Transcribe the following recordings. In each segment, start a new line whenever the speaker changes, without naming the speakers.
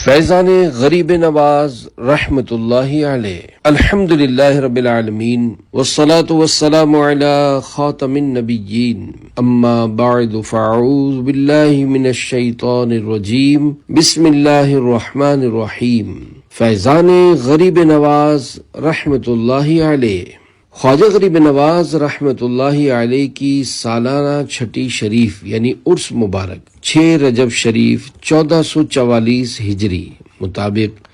فیضان غریب نواز رحمت اللہ علیہ۔ الحمدللہ رب العالمین والصلاة والسلام علی خاتم النبیین، اما بعد فاعوذ باللہ من الشیطان الرجیم، بسم اللہ الرحمن الرحیم۔ فیضان غریب نواز رحمت اللہ علیہ۔ خواجہ غریب نواز رحمت اللہ علیہ کی سالانہ چھٹی شریف یعنی عرس مبارک 6 رجب شریف 1444 ہجری مطابق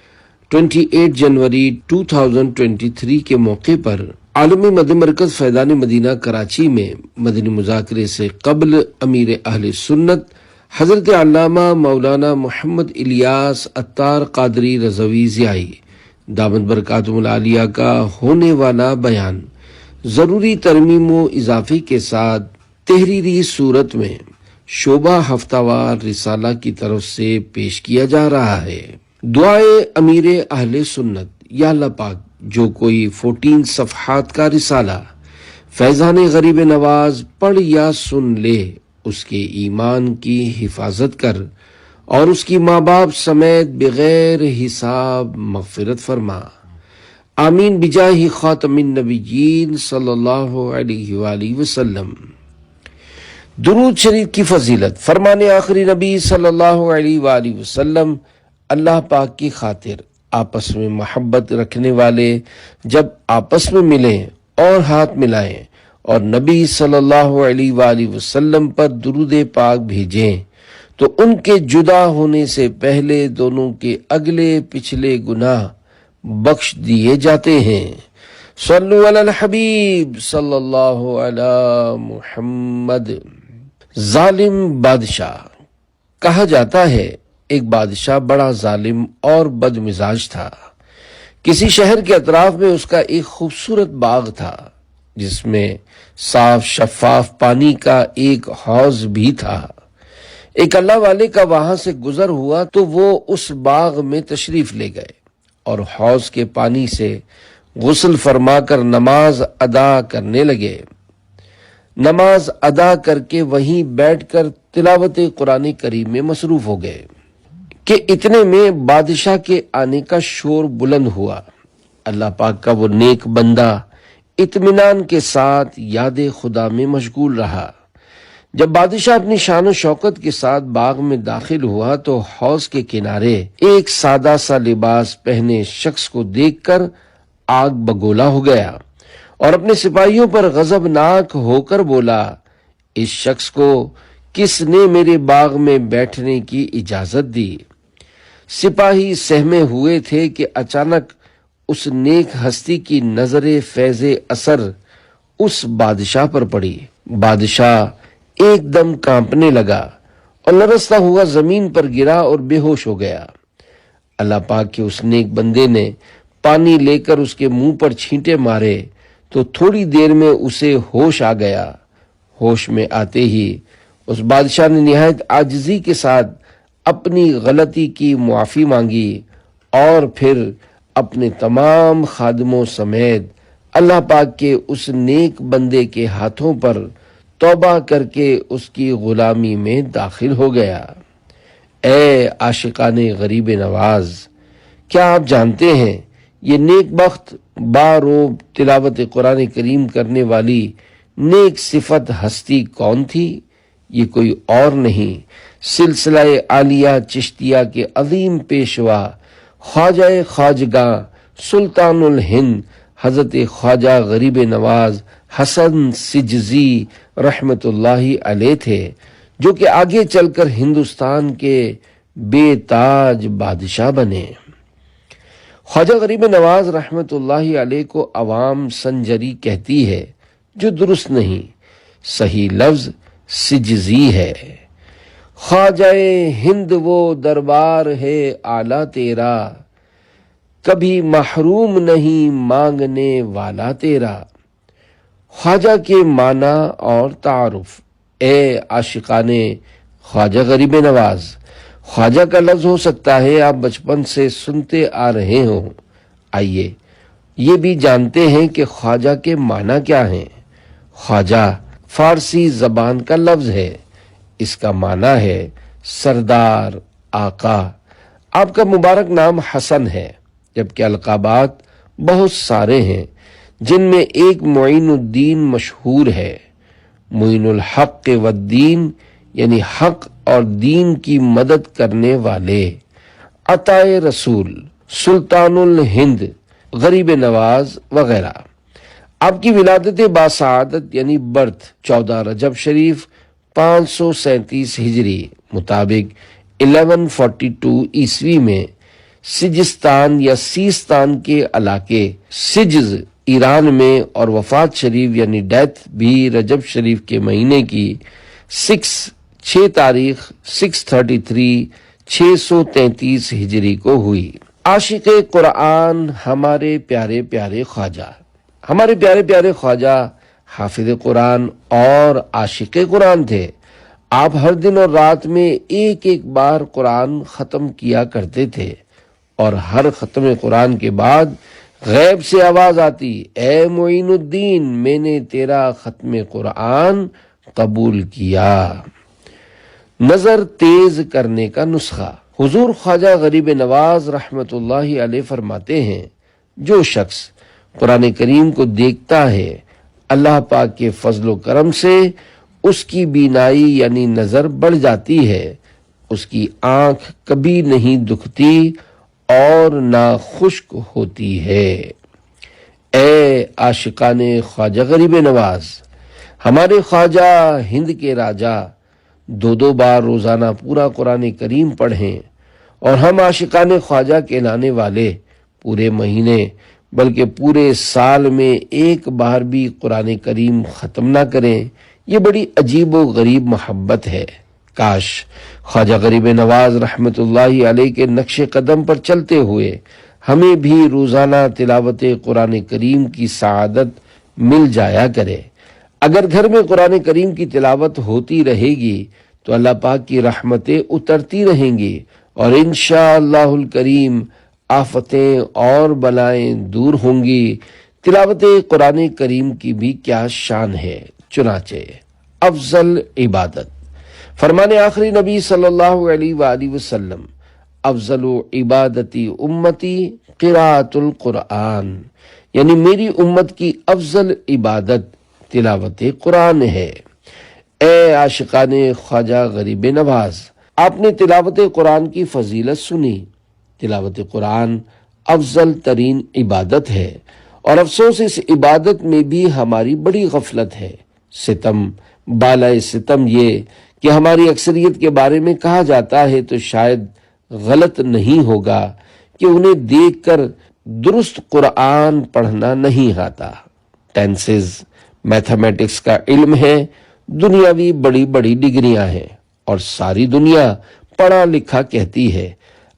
28 جنوری 2023 کے موقع پر عالمی مد مرکز فیضان مدینہ کراچی میں مدنی مذاکرے سے قبل امیر اہل سنت حضرت علامہ مولانا محمد الیاس عطار قادری رضوی ضیائی دامت برکاتہم العالیہ کا ہونے والا بیان ضروری ترمیم و اضافے کے ساتھ تحریری صورت میں شعبہ ہفتہ وار رسالہ کی طرف سے پیش کیا جا رہا ہے۔ دعائے امیر اہل سنت، یا اللہ پاک جو کوئی 14 صفحات کا رسالہ فیضان غریب نواز پڑھ یا سن لے اس کے ایمان کی حفاظت کر اور اس کی ماں باپ سمیت بغیر حساب مغفرت فرما، آمین بجاہ خاتم النبیین صلی اللہ علیہ وآلہ وسلم۔ درود شریف کی فضیلت، فرمان آخری نبی صلی اللہ علیہ وآلہ وسلم، اللہ پاک کی خاطر آپس میں محبت رکھنے والے جب آپس میں ملیں اور ہاتھ ملائیں اور نبی صلی اللہ علیہ وآلہ وسلم پر درود پاک بھیجیں تو ان کے جدا ہونے سے پہلے دونوں کے اگلے پچھلے گناہ بخش دیے جاتے ہیں۔ صلو علی الحبیب صلی اللہ علی محمد۔ ظالم بادشاہ، کہا جاتا ہے ایک بادشاہ بڑا ظالم اور بد مزاج تھا۔ کسی شہر کے اطراف میں اس کا ایک خوبصورت باغ تھا جس میں صاف شفاف پانی کا ایک حوض بھی تھا۔ ایک اللہ والے کا وہاں سے گزر ہوا تو وہ اس باغ میں تشریف لے گئے اور حوض کے پانی سے غسل فرما کر نماز ادا کرنے لگے۔ نماز ادا کر کے وہیں بیٹھ کر تلاوت قرآن کریم میں مصروف ہو گئے کہ اتنے میں بادشاہ کے آنے کا شور بلند ہوا۔ اللہ پاک کا وہ نیک بندہ اطمینان کے ساتھ یاد خدا میں مشغول رہا۔ جب بادشاہ اپنی شان و شوکت کے ساتھ باغ میں داخل ہوا تو حوض کے کنارے ایک سادہ سا لباس پہنے شخص کو دیکھ کر آگ بگولا ہو گیا اور اپنے سپاہیوں پر غضبناک ہو کر بولا، اس شخص کو کس نے میرے باغ میں بیٹھنے کی اجازت دی؟ سپاہی سہمے ہوئے تھے کہ اچانک اس نیک ہستی کی نظر فیض اثر اس بادشاہ پر پڑی۔ بادشاہ ایک دم کانپنے لگا اور لرزتا ہوا زمین پر گرا اور بے ہوش ہو گیا۔ اللہ پاک کے اس نیک بندے نے پانی لے کر اس کے منہ پر چھینٹے مارے تو تھوڑی دیر میں اسے ہوش آ گیا۔ ہوش میں آتے ہی اس بادشاہ نے نہایت عاجزی کے ساتھ اپنی غلطی کی معافی مانگی اور پھر اپنے تمام خادموں سمیت اللہ پاک کے اس نیک بندے کے ہاتھوں پر توبہ کر کے اس کی غلامی میں داخل ہو گیا۔ اے عاشقان غریب نواز، کیا آپ جانتے ہیں یہ نیک بخت باروب تلاوت قرآن کریم کرنے والی نیک صفت ہستی کون تھی؟ یہ کوئی اور نہیں، سلسلہ عالیہ چشتیہ کے عظیم پیشوا خواجہ خواجگاں سلطان الہند حضرت خواجہ غریب نواز حسن سجزی رحمت اللہ علیہ تھے، جو کہ آگے چل کر ہندوستان کے بے تاج بادشاہ بنے۔ خواجہ غریب نواز رحمت اللہ علیہ کو عوام سنجری کہتی ہے، جو درست نہیں، صحیح لفظ سجزی ہے۔ خواجہ ہند وہ دربار ہے اعلیٰ تیرا، کبھی محروم نہیں مانگنے والا تیرا۔ خواجہ کے معنی اور تعارف۔ اے عاشقان خواجہ غریب نواز، خواجہ کا لفظ ہو سکتا ہے آپ بچپن سے سنتے آ رہے ہوں، آئیے یہ بھی جانتے ہیں کہ خواجہ کے معنی کیا ہیں۔ خواجہ فارسی زبان کا لفظ ہے، اس کا معنی ہے سردار، آقا۔ آپ کا مبارک نام حسن ہے، جبکہ القابات بہت سارے ہیں، جن میں ایک معین الدین مشہور ہے۔ معین الحق والدین یعنی حق اور دین کی مدد کرنے والے، عطائے رسول، سلطان الہند، غریب نواز وغیرہ۔ آپ کی ولادت باسعادت یعنی برتھ 14 رجب شریف 537 ہجری مطابق 1142 عیسوی میں سجستان یا سیستان کے علاقے سجز ایران میں، اور وفات شریف یعنی ڈیتھ بھی رجب شریف کے مہینے کی 6 تاریخ 633 ہجری کو ہوئی۔ عاشق قرآن ہمارے پیارے پیارے خواجہ، ہمارے پیارے پیارے خواجہ حافظ قرآن اور عاشق قرآن تھے۔ آپ ہر دن اور رات میں ایک بار قرآن ختم کیا کرتے تھے، اور ہر ختم قرآن کے بعد غیب سے آواز آتی، اے معین الدین، میں نے تیرا ختم قرآن قبول کیا۔ نظر تیز کرنے کا نسخہ۔ حضور خواجہ غریب نواز رحمت اللہ علیہ فرماتے ہیں، جو شخص قرآن کریم کو دیکھتا ہے، اللہ پاک کے فضل و کرم سے اس کی بینائی یعنی نظر بڑھ جاتی ہے، اس کی آنکھ کبھی نہیں دکھتی اور نہ خشک ہوتی ہے۔ اے عاشقان خواجہ غریب نواز، ہمارے خواجہ ہند کے راجہ 2 بار روزانہ پورا قرآن کریم پڑھیں، اور ہم عاشقان خواجہ کہلانے والے پورے مہینے بلکہ پورے سال میں ایک بار بھی قرآن کریم ختم نہ کریں، یہ بڑی عجیب و غریب محبت ہے۔ کاش خواجہ غریب نواز رحمت اللہ علیہ کے نقش قدم پر چلتے ہوئے ہمیں بھی روزانہ تلاوت قرآن کریم کی سعادت مل جایا کرے۔ اگر گھر میں قرآن کریم کی تلاوت ہوتی رہے گی تو اللہ پاک کی رحمتیں اترتی رہیں گی، اور انشاءاللہ الکریم آفتیں اور بلائیں دور ہوں گی۔ تلاوت قرآن کریم کی بھی کیا شان ہے۔ چنانچہ افضل عبادت، فرمان آخری نبی صلی اللہ علیہ وآلہ وسلم، افضل عبادتی امتی قراءۃ القرآن، یعنی میری امت کی افضل عبادت تلاوت قرآن ہے۔ اے عاشقان خواجہ غریب نواز، آپ نے تلاوت قرآن کی فضیلت سنی۔ تلاوت قرآن افضل ترین عبادت ہے، اور افسوس اس عبادت میں بھی ہماری بڑی غفلت ہے۔ ستم بالائے ستم یہ کہ ہماری اکثریت کے بارے میں کہا جاتا ہے تو شاید غلط نہیں ہوگا کہ انہیں دیکھ کر درست قرآن پڑھنا نہیں آتا۔ ٹینسز، میتھمیٹکس کا علم ہے، دنیاوی بڑی بڑی ڈگریاں ہیں، اور ساری دنیا پڑھا لکھا کہتی ہے۔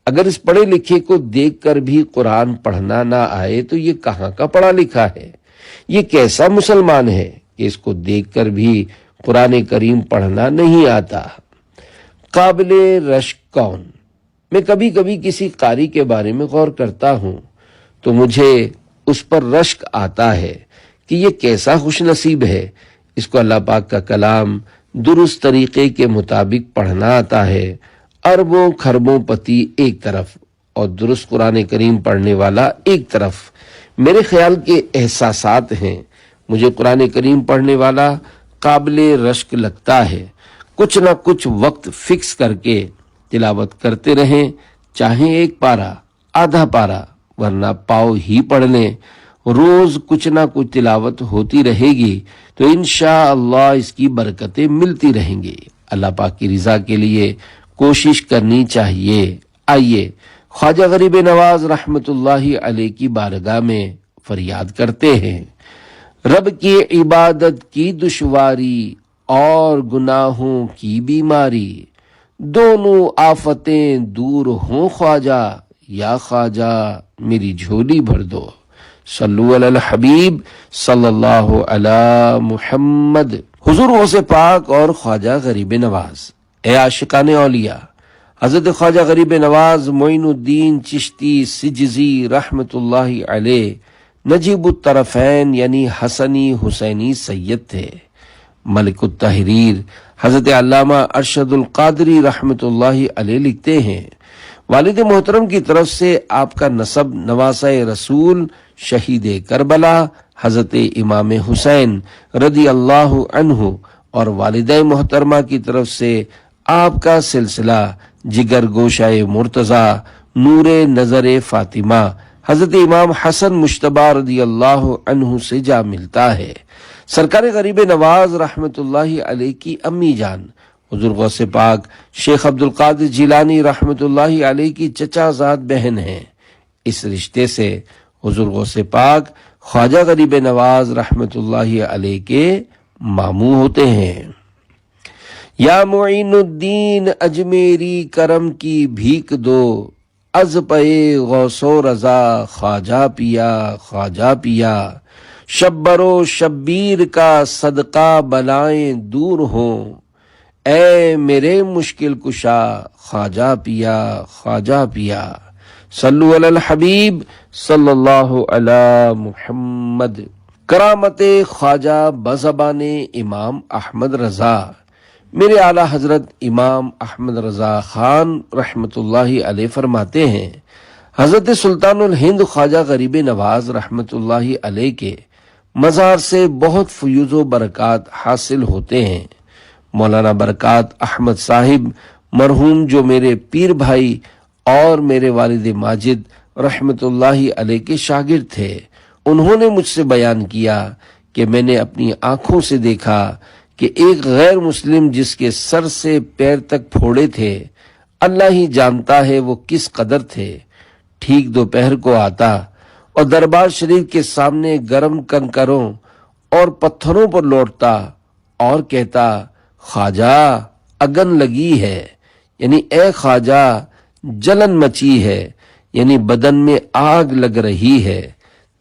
اگر اس پڑھے لکھے کو دیکھ کر بھی قرآن پڑھنا نہ آئے تو یہ کہاں کا پڑھا لکھا ہے؟ یہ کیسا مسلمان ہے کہ اس کو دیکھ کر بھی قرآن کریم پڑھنا نہیں آتا؟ قابل رشک کون؟ میں کبھی کبھی کسی قاری کے بارے میں غور کرتا ہوں تو مجھے اس پر رشک آتا ہے کہ یہ کیسا خوش نصیب ہے، اس کو اللہ پاک کا کلام درست طریقے کے مطابق پڑھنا آتا ہے۔ اربوں خربوں پتی ایک طرف اور درست قرآن کریم پڑھنے والا ایک طرف۔ میرے خیال کے احساسات ہیں، مجھے قرآن کریم پڑھنے والا قابل رشک لگتا ہے۔ کچھ نہ کچھ وقت فکس کر کے تلاوت کرتے رہیں، چاہے ایک پارہ، آدھا پارہ، ورنہ پاؤ ہی پڑھ لیں۔ روز کچھ نہ کچھ تلاوت ہوتی رہے گی تو انشاءاللہ اس کی برکتیں ملتی رہیں گی۔ اللہ پاک کی رضا کے لیے کوشش کرنی چاہیے۔ آئیے خواجہ غریب نواز رحمت اللہ علیہ کی بارگاہ میں فریاد کرتے ہیں، رب کی عبادت کی دشواری اور گناہوں کی بیماری، دونوں آفتیں دور ہوں خواجہ، یا خواجہ میری جھولی بھر دو۔ صلو علی الحبیب صلی اللہ علی محمد۔ حضور غوث پاک اور خواجہ غریب نواز، اے عاشقان اولیاء، حضرت خواجہ غریب نواز معین الدین چشتی سجزی رحمت اللہ علیہ نجیب الطرفین یعنی حسنی حسینی سید تھے۔ ملک التحریر حضرت علامہ ارشد القادری رحمت اللہ علیہ لکھتے ہیں، والد محترم کی طرف سے آپ کا نسب نواسہ رسول شہید کربلا حضرت امام حسین رضی اللہ عنہ اور والدہ محترمہ کی طرف سے آپ کا سلسلہ جگر گوشہ مرتضی نور نظر فاطمہ حضرت امام حسن مجتبی رضی اللہ عنہ سے جا ملتا ہے۔ سرکار غریب نواز رحمت اللہ علیہ کی امی جان حضور غوث پاک شیخ عبدالقادر جیلانی رحمت اللہ علیہ کی چچا زاد بہن ہیں۔ اس رشتے سے حضور غوث پاک خواجہ غریب نواز رحمت اللہ علیہ کے ماموں ہوتے ہیں۔ یا معین الدین اجمیری کرم کی بھیک دو، از پے غوث و رضا خواجہ پیا خواجہ پیا، شبر و شبیر کا صدقہ بلائیں دور ہوں، اے میرے مشکل کشا خواجہ پیا خواجہ پیا۔ صلو علی الحبیب صلی اللہ علی محمد۔ کرامت خواجہ بزبان امام احمد رضا میرے اعلیٰ حضرت امام احمد رضا خان رحمت اللہ علیہ فرماتے ہیں، حضرت سلطان الہند خواجہ غریب نواز رحمت اللہ علیہ کے مزار سے بہت فیوز و برکات حاصل ہوتے ہیں۔ مولانا برکات احمد صاحب مرحوم جو میرے پیر بھائی اور میرے والد ماجد رحمت اللہ علیہ کے شاگرد تھے، انہوں نے مجھ سے بیان کیا کہ میں نے اپنی آنکھوں سے دیکھا کہ ایک غیر مسلم جس کے سر سے پیر تک پھوڑے تھے، اللہ ہی جانتا ہے وہ کس قدر تھے، ٹھیک دوپہر کو آتا اور دربار شریف کے سامنے گرم کنکروں اور پتھروں پر لوٹتا اور کہتا، خواجہ اگن لگی ہے، یعنی اے خواجہ جلن مچی ہے، یعنی بدن میں آگ لگ رہی ہے۔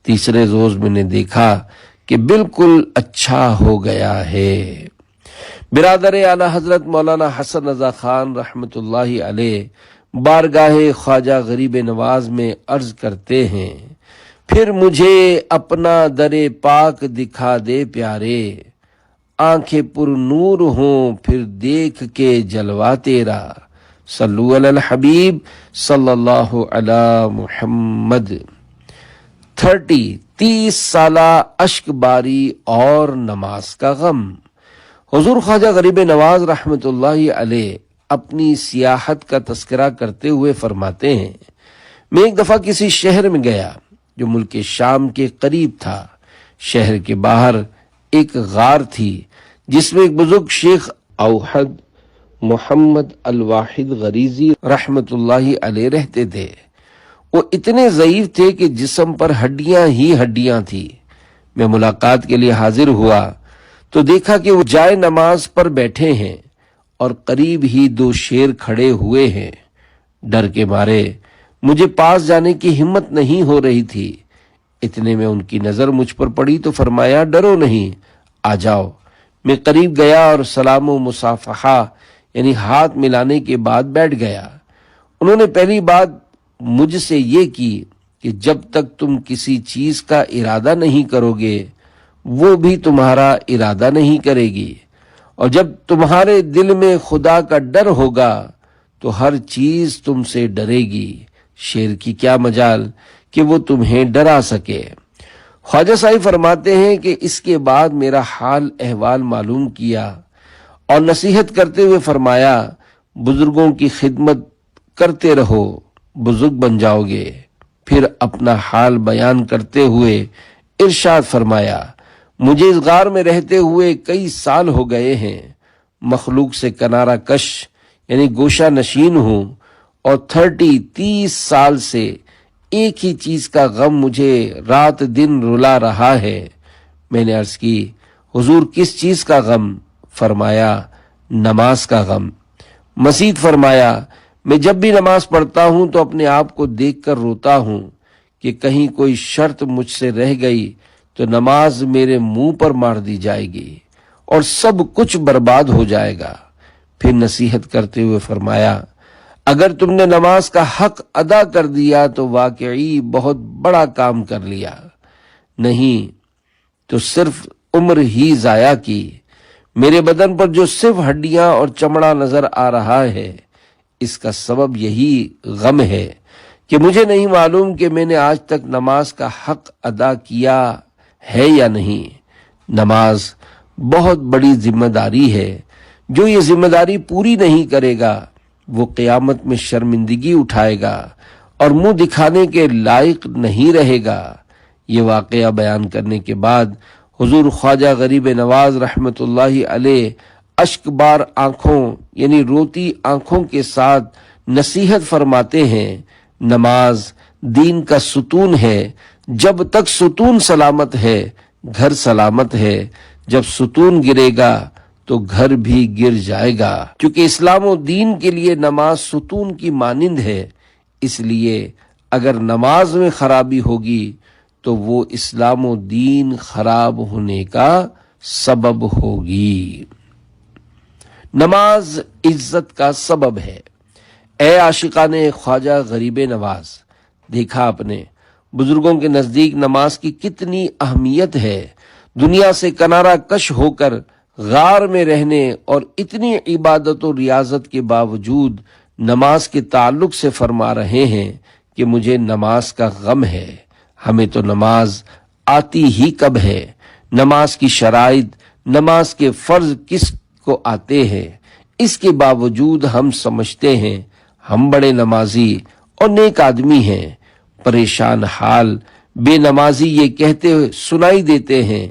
تیسرے روز میں نے دیکھا کہ بالکل اچھا ہو گیا ہے۔ برادر اعلیٰ حضرت مولانا حسن رضا خان رحمت اللہ علیہ بارگاہ خواجہ غریب نواز میں عرض کرتے ہیں، پھر مجھے اپنا در پاک دکھا دے پیارے، آنکھیں پر نور ہوں پھر دیکھ کے جلوہ تیرا۔ صلو علی الحبیب صلی اللہ علی محمد۔ 30 سالہ اشک باری اور نماز کا غم۔ حضور خواجہ غریب نواز رحمت اللہ علیہ اپنی سیاحت کا تذکرہ کرتے ہوئے فرماتے ہیں، میں ایک دفعہ کسی شہر میں گیا جو ملک شام کے قریب تھا۔ شہر کے باہر ایک غار تھی جس میں ایک بزرگ شیخ اوحد محمد الواحد غریزی رحمت اللہ علیہ رہتے تھے۔ وہ اتنے ضعیف تھے کہ جسم پر ہڈیاں ہی ہڈیاں تھی۔ میں ملاقات کے لیے حاضر ہوا تو دیکھا کہ وہ جائے نماز پر بیٹھے ہیں اور قریب ہی 2 شیر کھڑے ہوئے ہیں۔ ڈر کے مارے مجھے پاس جانے کی ہمت نہیں ہو رہی تھی۔ اتنے میں ان کی نظر مجھ پر پڑی تو فرمایا، ڈرو نہیں، آ جاؤ۔ میں قریب گیا اور سلام و مصافحہ یعنی ہاتھ ملانے کے بعد بیٹھ گیا۔ انہوں نے پہلی بات مجھ سے یہ کی کہ جب تک تم کسی چیز کا ارادہ نہیں کرو گے وہ بھی تمہارا ارادہ نہیں کرے گی، اور جب تمہارے دل میں خدا کا ڈر ہوگا تو ہر چیز تم سے ڈرے گی۔ شیر کی کیا مجال کہ وہ تمہیں ڈرا سکے۔ خواجہ صاحب فرماتے ہیں کہ اس کے بعد میرا حال احوال معلوم کیا اور نصیحت کرتے ہوئے فرمایا، بزرگوں کی خدمت کرتے رہو، بزرگ بن جاؤ گے۔ پھر اپنا حال بیان کرتے ہوئے ارشاد فرمایا، مجھے اس غار میں رہتے ہوئے کئی سال ہو گئے ہیں، مخلوق سے کنارہ کش یعنی گوشہ نشین ہوں، اور 30 سال سے ایک ہی چیز کا غم مجھے رات دن رلا رہا ہے۔ میں نے عرض کی، حضور کس چیز کا غم؟ فرمایا، نماز کا غم۔ مزید فرمایا، میں جب بھی نماز پڑھتا ہوں تو اپنے آپ کو دیکھ کر روتا ہوں کہ کہیں کوئی شرط مجھ سے رہ گئی تو نماز میرے منہ پر مار دی جائے گی اور سب کچھ برباد ہو جائے گا۔ پھر نصیحت کرتے ہوئے فرمایا، اگر تم نے نماز کا حق ادا کر دیا تو واقعی بہت بڑا کام کر لیا، نہیں تو صرف عمر ہی ضائع کی۔ میرے بدن پر جو صرف ہڈیاں اور چمڑا نظر آ رہا ہے، اس کا سبب یہی غم ہے کہ مجھے نہیں معلوم کہ میں نے آج تک نماز کا حق ادا کیا ہے یا نہیں۔ نماز بہت بڑی ذمہ داری ہے، جو یہ ذمہ داری پوری نہیں کرے گا وہ قیامت میں شرمندگی اٹھائے گا اور منہ دکھانے کے لائق نہیں رہے گا۔ یہ واقعہ بیان کرنے کے بعد حضور خواجہ غریب نواز رحمت اللہ علیہ اشک بار آنکھوں یعنی روتی آنکھوں کے ساتھ نصیحت فرماتے ہیں، نماز دین کا ستون ہے، جب تک ستون سلامت ہے گھر سلامت ہے، جب ستون گرے گا تو گھر بھی گر جائے گا۔ کیونکہ اسلام و دین کے لیے نماز ستون کی مانند ہے، اس لیے اگر نماز میں خرابی ہوگی تو وہ اسلام و دین خراب ہونے کا سبب ہوگی۔ نماز عزت کا سبب ہے۔ اے عاشقان خواجہ غریب نواز، دیکھا آپ نے بزرگوں کے نزدیک نماز کی کتنی اہمیت ہے۔ دنیا سے کنارہ کش ہو کر غار میں رہنے اور اتنی عبادت و ریاضت کے باوجود نماز کے تعلق سے فرما رہے ہیں کہ مجھے نماز کا غم ہے۔ ہمیں تو نماز آتی ہی کب ہے؟ نماز کی شرائط، نماز کے فرض کس کو آتے ہیں؟ اس کے باوجود ہم سمجھتے ہیں ہم بڑے نمازی اور نیک آدمی ہیں۔ پریشان حال بے نمازی یہ کہتے ہوئے سنائی دیتے ہیں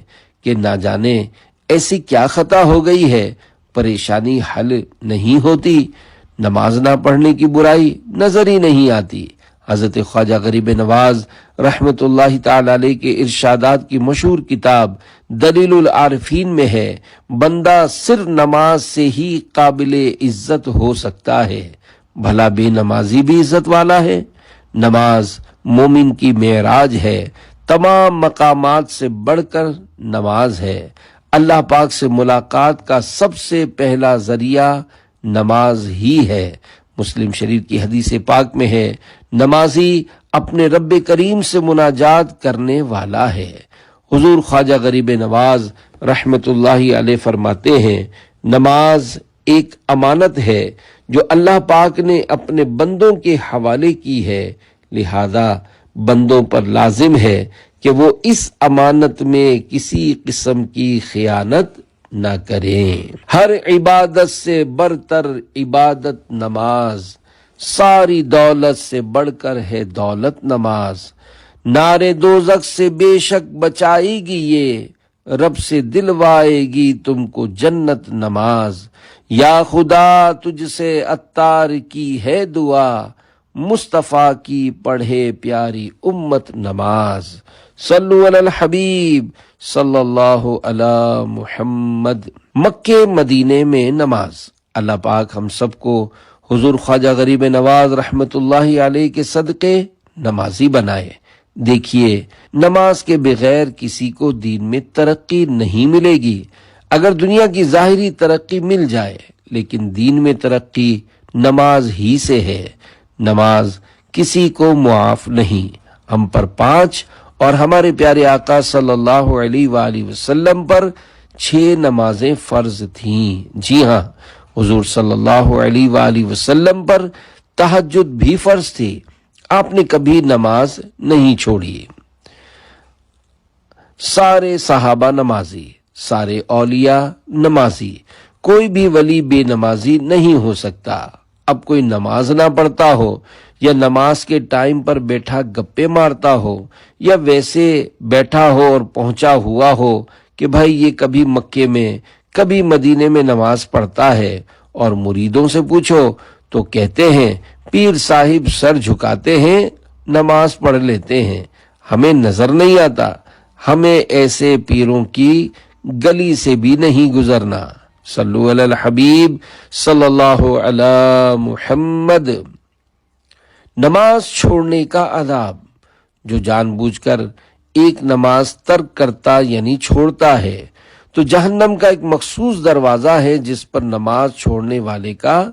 کہ نہ جانے ایسی کیا خطا ہو گئی ہے، پریشانی حل نہیں ہوتی، نماز نہ پڑھنے کی برائی نظر ہی نہیں آتی۔ حضرت خواجہ غریب نواز رحمت اللہ تعالی علیہ کے ارشادات کی مشہور کتاب دلیل العارفین میں ہے، بندہ صرف نماز سے ہی قابل عزت ہو سکتا ہے، بھلا بے نمازی بھی عزت والا ہے؟ نماز مومن کی معراج ہے، تمام مقامات سے بڑھ کر نماز ہے۔ اللہ پاک سے ملاقات کا سب سے پہلا ذریعہ نماز ہی ہے۔ مسلم شریف کی حدیث پاک میں ہے، نمازی اپنے رب کریم سے مناجات کرنے والا ہے۔ حضور خواجہ غریب نواز رحمت اللہ علیہ فرماتے ہیں، نماز ایک امانت ہے جو اللہ پاک نے اپنے بندوں کے حوالے کی ہے، لہذا بندوں پر لازم ہے کہ وہ اس امانت میں کسی قسم کی خیانت نہ کریں۔ ہر عبادت سے برتر عبادت نماز، ساری دولت سے بڑھ کر ہے دولت نماز، نارے دوزخ سے بے شک بچائے گی یہ، رب سے دلوائے گی تم کو جنت نماز۔ یا خدا تجھ سے عطار کی ہے دعا، مصطفیٰ کی پڑھے پیاری امت نماز۔ صلو علی الحبیب صلی اللہ علی محمد۔ مکے مدینے میں نماز۔ اللہ پاک ہم سب کو حضور خواجہ غریب نواز رحمت اللہ علیہ کے صدقے نمازی بنائے۔ دیکھیے، نماز کے بغیر کسی کو دین میں ترقی نہیں ملے گی۔ اگر دنیا کی ظاہری ترقی مل جائے لیکن دین میں ترقی نماز ہی سے ہے۔ نماز کسی کو معاف نہیں۔ ہم پر 5 اور ہمارے پیارے آقا صلی اللہ علیہ وآلہ وسلم پر 6 نمازیں فرض تھیں۔ جی ہاں، حضور صلی اللہ علیہ وآلہ وسلم پر تہجد بھی فرض تھی، آپ نے کبھی نماز نہیں چھوڑی۔ سارے صحابہ نمازی، سارے اولیاء نمازی، کوئی بھی ولی بے نمازی نہیں ہو سکتا۔ اب کوئی نماز نہ پڑھتا ہو یا نماز کے ٹائم پر بیٹھا گپے مارتا ہو یا ویسے بیٹھا ہو اور پہنچا ہوا ہو کہ بھائی یہ کبھی مکے میں کبھی مدینے میں نماز پڑھتا ہے، اور مریدوں سے پوچھو تو کہتے ہیں پیر صاحب سر جھکاتے ہیں نماز پڑھ لیتے ہیں، ہمیں نظر نہیں آتا۔ ہمیں ایسے پیروں کی گلی سے بھی نہیں گزرنا۔ صلو علی الحبیب صلی اللہ علی محمد۔ نماز چھوڑنے کا عذاب۔ جو جان بوجھ کر ایک نماز ترک کرتا یعنی چھوڑتا ہے تو جہنم کا ایک مخصوص دروازہ ہے جس پر نماز چھوڑنے والے کا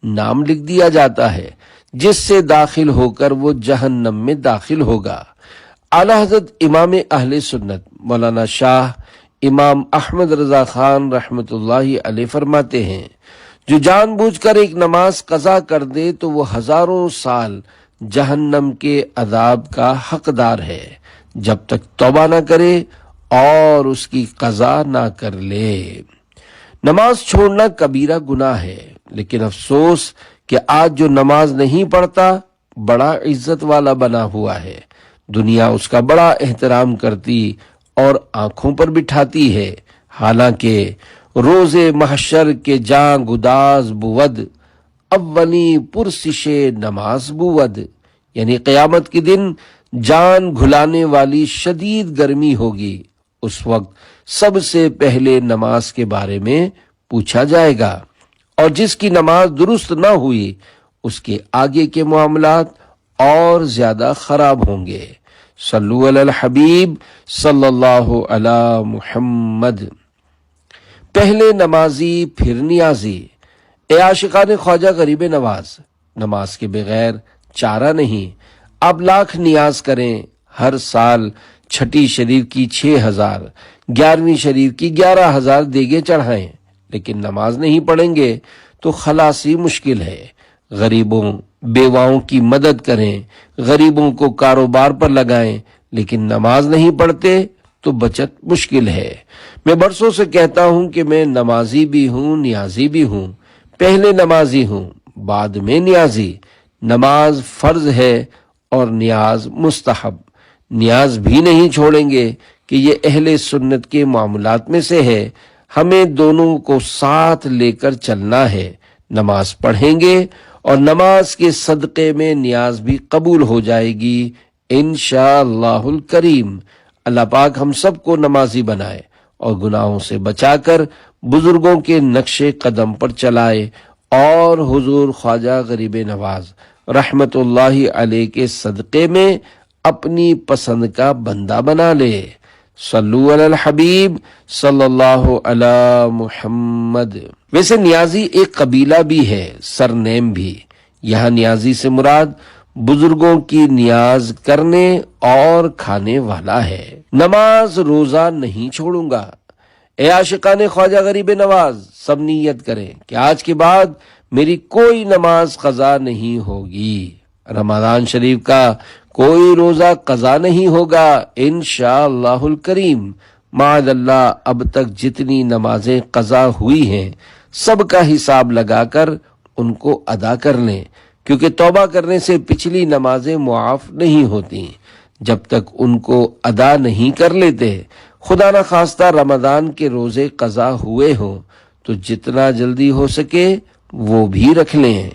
نام لکھ دیا جاتا ہے، جس سے داخل ہو کر وہ جہنم میں داخل ہوگا۔ اعلی حضرت امام اہل سنت مولانا شاہ امام احمد رضا خان رحمت اللہ علیہ فرماتے ہیں، جو جان بوجھ کر ایک نماز قضا کر دے تو وہ ہزاروں سال جہنم کے عذاب کا حقدار ہے جب تک توبہ نہ کرے اور اس کی قضا نہ کر لے۔ نماز چھوڑنا کبیرہ گناہ ہے، لیکن افسوس کہ آج جو نماز نہیں پڑھتا بڑا عزت والا بنا ہوا ہے۔ دنیا اس کا بڑا احترام کرتی اور آنکھوں پر بٹھاتی ہے، حالانکہ روز محشر کے جاں گداز بود اولی پرسش نماز بود، یعنی قیامت کے دن جان گھلانے والی شدید گرمی ہوگی۔ اس وقت سب سے پہلے نماز کے بارے میں پوچھا جائے گا، اور جس کی نماز درست نہ ہوئی اس کے آگے کے معاملات اور زیادہ خراب ہوں گے۔ صلو علی الحبیب صلی اللہ علی محمد۔ پہلے نمازی پھر نیازی۔ اے عاشقان خواجہ غریب نواز، نماز کے بغیر چارہ نہیں۔ آپ لاکھ نیاز کریں، ہر سال چھٹی شریف کی 6000، 11ویں شریف کی 11000 دیگیں چڑھائیں، لیکن نماز نہیں پڑھیں گے تو خلاصی مشکل ہے۔ غریبوں بیواؤں کی مدد کریں، غریبوں کو کاروبار پر لگائیں، لیکن نماز نہیں پڑھتے تو بچت مشکل ہے۔ میں برسوں سے کہتا ہوں کہ میں نمازی بھی ہوں، نیازی بھی ہوں۔ پہلے نمازی ہوں، بعد میں نیازی۔ نماز فرض ہے اور نیاز مستحب۔ نیاز بھی نہیں چھوڑیں گے کہ یہ اہل سنت کے معاملات میں سے ہے۔ ہمیں دونوں کو ساتھ لے کر چلنا ہے۔ نماز پڑھیں گے اور نماز کے صدقے میں نیاز بھی قبول ہو جائے گی انشاءاللہ الکریم۔ اللہ پاک ہم سب کو نمازی بنائے اور گناہوں سے بچا کر بزرگوں کے نقش قدم پر چلائے، اور حضور خواجہ غریب نواز رحمت اللہ علیہ کے صدقے میں اپنی پسند کا بندہ بنا لے۔ صلو علی الحبیب صلی اللہ علی محمد۔ ویسے نیازی ایک قبیلہ بھی ہے، سرنیم بھی۔ یہاں نیازی سے مراد بزرگوں کی نیاز کرنے اور کھانے والا ہے۔ نماز روزہ نہیں چھوڑوں گا۔ اے عاشقان خواجہ غریب نواز، سب نیت کریں کہ آج کے بعد میری کوئی نماز قضا نہیں ہوگی۔ رمضان شریف کا کوئی روزہ قضا نہیں ہوگا انشاءاللہ الکریم۔ معاذ اللہ اب تک جتنی نمازیں قضا ہوئی ہیں سب کا حساب لگا کر ان کو ادا کر لیں، کیونکہ توبہ کرنے سے پچھلی نمازیں معاف نہیں ہوتی جب تک ان کو ادا نہیں کر لیتے۔ خدا نہ خواستہ رمضان کے روزے قضا ہوئے ہوں تو جتنا جلدی ہو سکے وہ بھی رکھ لیں۔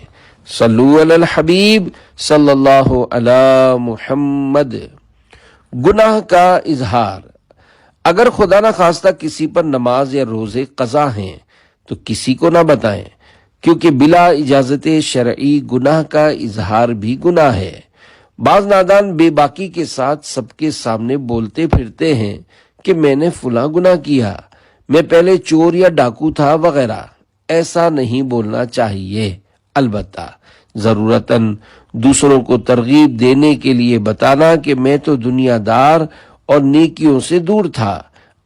صلو علی الحبیب صلی اللہ علی محمد۔ گناہ کا اظہار۔ اگر خدا نہ خواستہ کسی پر نماز یا روزے قضا ہیں تو کسی کو نہ بتائیں، کیونکہ بلا اجازت شرعی گناہ کا اظہار بھی گناہ ہے۔ بعض نادان بے باکی کے ساتھ سب کے سامنے بولتے پھرتے ہیں کہ میں نے فلاں گناہ کیا، میں پہلے چور یا ڈاکو تھا وغیرہ۔ ایسا نہیں بولنا چاہیے۔ البتہ ضرورتاً دوسروں کو ترغیب دینے کے لیے بتانا کہ میں تو دنیا دار اور نیکیوں سے دور تھا،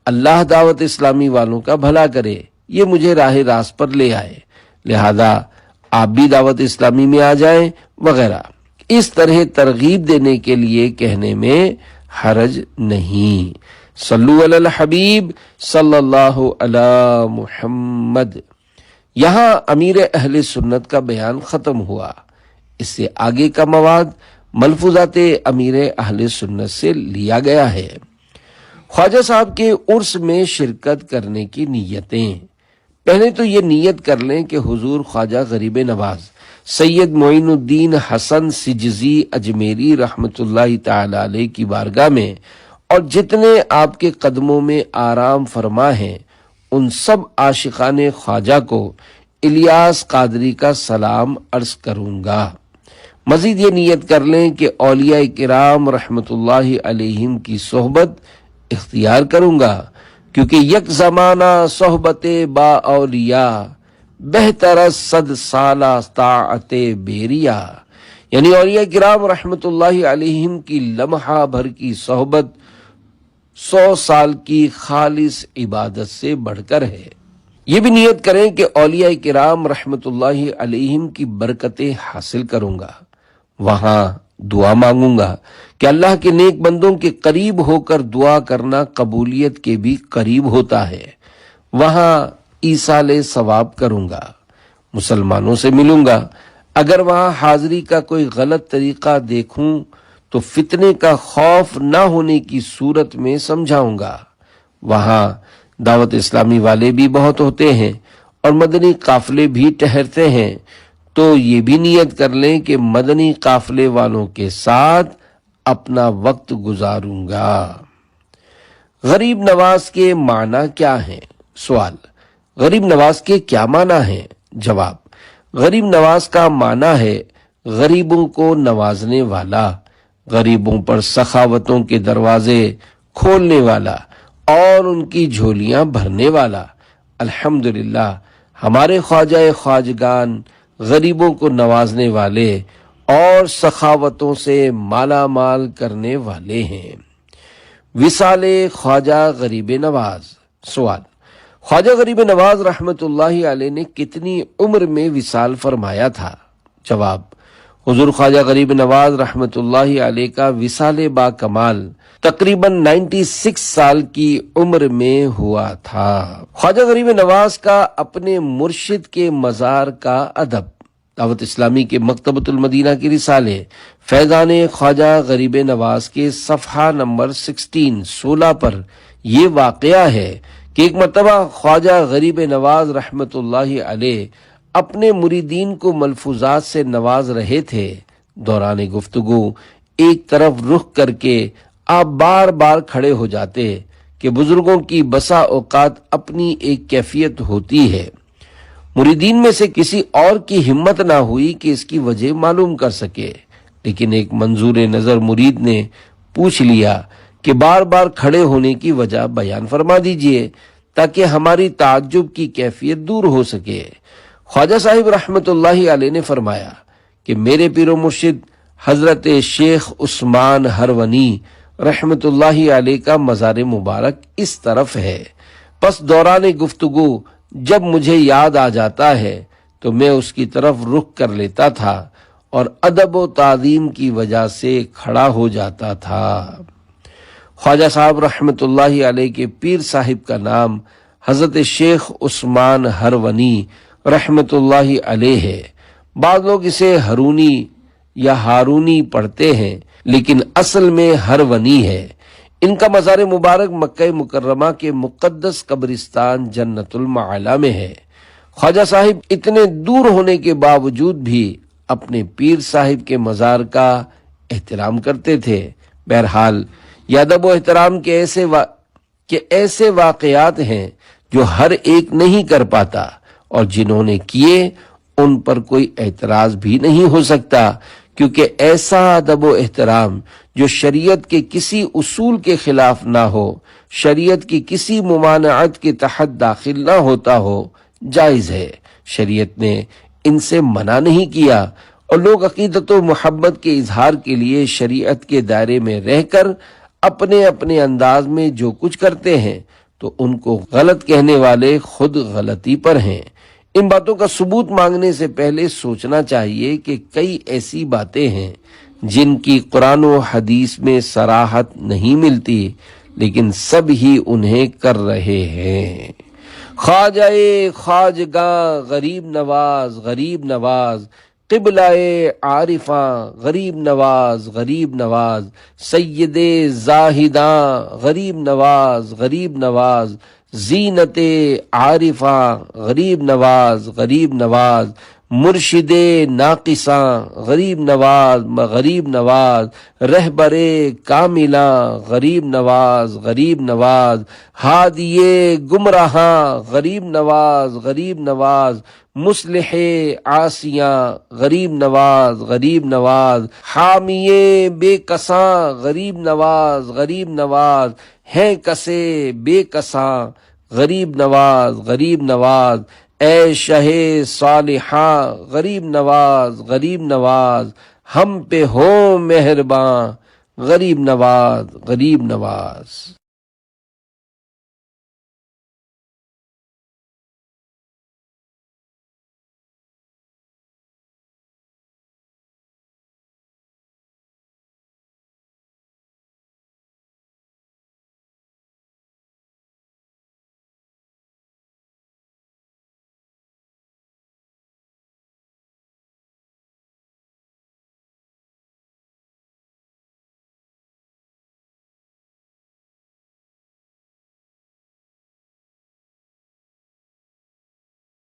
اللہ دعوت اسلامی والوں کا بھلا کرے، یہ مجھے راہ راست پر لے آئے، لہذا آپ بھی دعوت اسلامی میں آ جائیں وغیرہ۔ اس طرح ترغیب دینے کے لیے کہنے میں حرج نہیں۔ صلو علی الحبیب صلی اللہ علی محمد۔ یہاں امیر اہل سنت کا بیان ختم ہوا۔ اس سے آگے کا مواد ملفوظات امیر اہل سنت سے لیا گیا ہے۔ خواجہ صاحب کے عرس میں شرکت کرنے کی نیتیں۔ پہلے تو یہ نیت کر لیں کہ حضور خواجہ غریب نواز سید معین الدین حسن سجزی اجمیری رحمت اللہ تعالی علیہ کی بارگاہ میں اور جتنے آپ کے قدموں میں آرام فرما ہیں ان سب عاشقان خواجہ کو الیاس قادری کا سلام عرض کروں گا۔ مزید یہ نیت کر لیں کہ اولیاء کرام رحمت اللہ علیہم کی صحبت اختیار کروں گا، کیونکہ یک زمانہ صحبت با اولیاء بہتر صد سالہ طاعت بیریا، یعنی اولیاء کرام رحمت اللہ علیہم کی لمحہ بھر کی صحبت 100 سال کی خالص عبادت سے بڑھ کر ہے۔ یہ بھی نیت کریں کہ اولیاء کرام رحمت اللہ علیہم کی برکتیں حاصل کروں گا، وہاں دعا مانگوں گا کہ اللہ کے نیک بندوں کے قریب ہو کر دعا کرنا قبولیت کے بھی قریب ہوتا ہے، وہاں ایصال ثواب کروں گا، مسلمانوں سے ملوں گا، اگر وہاں حاضری کا کوئی غلط طریقہ دیکھوں تو فتنے کا خوف نہ ہونے کی صورت میں سمجھاؤں گا، وہاں دعوت اسلامی والے بھی بہت ہوتے ہیں اور مدنی قافلے بھی ٹہرتے ہیں، تو یہ بھی نیت کر لیں کہ مدنی قافلے والوں کے ساتھ اپنا وقت گزاروں گا۔ غریب نواز کے معنی کیا ہیں؟ سوال، غریب نواز کے کیا معنی ہیں؟ جواب، غریب نواز کا معنی ہے غریبوں کو نوازنے والا، غریبوں پر سخاوتوں کے دروازے کھولنے والا اور ان کی جھولیاں بھرنے والا۔ الحمدللہ ہمارے خواجہ خواجگان غریبوں کو نوازنے والے اور سخاوتوں سے مالا مال کرنے والے ہیں۔ وصال خواجہ غریب نواز۔ سوال، خواجہ غریب نواز رحمت اللہ علیہ نے کتنی عمر میں وصال فرمایا تھا؟ جواب، حضور خواجہ غریب نواز رحمت اللہ علیہ کا وصال با کمال تقریباً 96 سال کی عمر میں ہوا تھا۔ خواجہ غریب نواز کا اپنے مرشد کے مزار کا ادب۔ دعوت اسلامی کے مکتبۃ المدینہ کی رسالے فیضان خواجہ غریب نواز کے صفحہ نمبر 16 پر یہ واقعہ ہے کہ ایک مرتبہ خواجہ غریب نواز رحمت اللہ علیہ اپنے مریدین کو ملفوظات سے نواز رہے تھے، دوران گفتگو ایک طرف رخ کر کے آپ بار بار کھڑے ہو جاتے کہ بزرگوں کی بسا اوقات اپنی ایک کیفیت ہوتی ہے، مریدین میں سے کسی اور کی ہمت نہ ہوئی کہ اس کی وجہ معلوم کر سکے، لیکن ایک منظور نظر مرید نے پوچھ لیا کہ بار بار کھڑے ہونے کی وجہ بیان فرما دیجئے تاکہ ہماری تعجب کی کیفیت دور ہو سکے۔ خواجہ صاحب رحمت اللہ علیہ نے فرمایا کہ میرے پیر و مرشد حضرت شیخ عثمان ہرونی رحمت اللہ علیہ کا مزار مبارک اس طرف ہے، پس دوران گفتگو جب مجھے یاد آ جاتا ہے تو میں اس کی طرف رخ کر لیتا تھا اور ادب و تعظیم کی وجہ سے کھڑا ہو جاتا تھا۔ خواجہ صاحب رحمت اللہ علیہ کے پیر صاحب کا نام حضرت شیخ عثمان ہرونی رحمت اللہ علیہ ہے، بعض لوگ اسے ہرونی یا ہارونی پڑھتے ہیں لیکن اصل میں ہرونی ہے۔ ان کا مزار مبارک مکہ مکرمہ کے مقدس قبرستان جنت المعلا میں ہے۔ خواجہ صاحب اتنے دور ہونے کے باوجود بھی اپنے پیر صاحب کے مزار کا احترام کرتے تھے۔ بہرحال یہ ادب و احترام کے ایسے واقعات ہیں جو ہر ایک نہیں کر پاتا، اور جنہوں نے کیے ان پر کوئی اعتراض بھی نہیں ہو سکتا، کیونکہ ایسا ادب و احترام جو شریعت کے کسی اصول کے خلاف نہ ہو، شریعت کی کسی ممانعت کے تحت داخل نہ ہوتا ہو، جائز ہے۔ شریعت نے ان سے منع نہیں کیا، اور لوگ عقیدت و محبت کے اظہار کے لیے شریعت کے دائرے میں رہ کر اپنے اپنے انداز میں جو کچھ کرتے ہیں تو ان کو غلط کہنے والے خود غلطی پر ہیں۔ ان باتوں کا ثبوت مانگنے سے پہلے سوچنا چاہیے کہ کئی ایسی باتیں ہیں جن کی قرآن و حدیث میں صراحت نہیں ملتی، لیکن سب ہی انہیں کر رہے ہیں۔ خواجہ خواجگاں غریب نواز قبلہ عارفاں غریب نواز سید زاہداں غریب نواز زینت عارفاں غریب نواز مرشد ناقصاں غریب نواز رہبر کاملاں غریب نواز ہادی گمراہاں غریب نواز مصلح عاصیاں غریب نواز حامی بے کساں غریب نواز ہیں کسے بے کساں غریب نواز اے شہ صالحاں غریب نواز ہم پہ ہو مہرباں غریب نواز